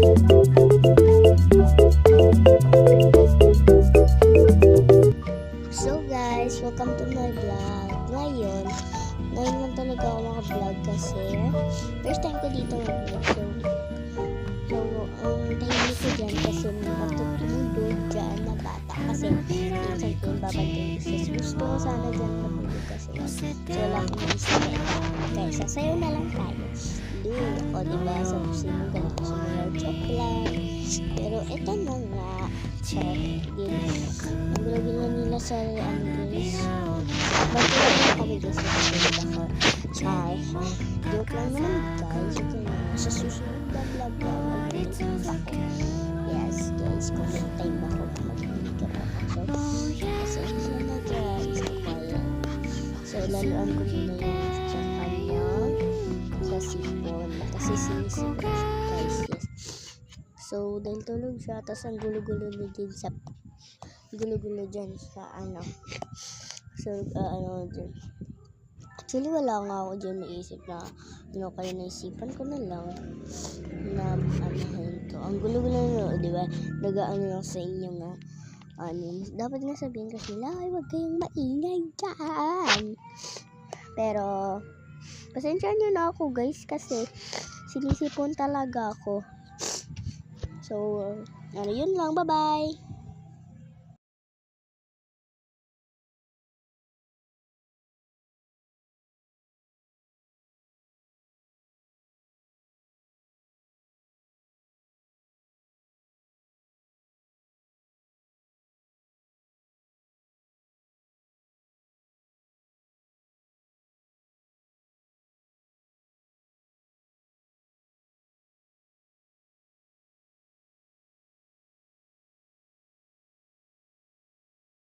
So guys, welcome to my vlog. Ngayon lang talaga ako maka-vlog kasi first time ko dito mag-vlog. So ang tahimik ko dyan kasi matutulog dyan na bata kasi minsan ko yung babantayin isa. Gusto ko sana dyan matulog kasi so wala akong isip. Kaya sasayaw na lang tayo. O diba, sa sino ganito sa mga joke lang. Pero eto na nga. So, ang gulo-gulo nila sa guys. Magkula na kami guys sa pagkakas ako. Chai. Joke lang naman guys. Okay na. Sa susunod na vlog na mag-release ako. Yes guys, kung may time ako mag-release ako. So, kasi sila na guys. So, laluan ko muna yung sa kanya. Sa sipon. Kasi sinisipon siya guys. Yes. So, dahil tulog siya, tapos ang gulo-gulo na din sa gulo-gulo dyan sa ano. So, dyan. Actually, wala nga ako dyan naisip na kaya naisipan ko na lang na to. Ang gulo-gulo na, di ba? Nag-ano lang sa inyo nga. Dapat nga sabihin kasi, ay, wag kayong maingay dyan. Pero, pasensya nyo na ako guys kasi sinisipon talaga ako. So, yun lang. Bye-bye!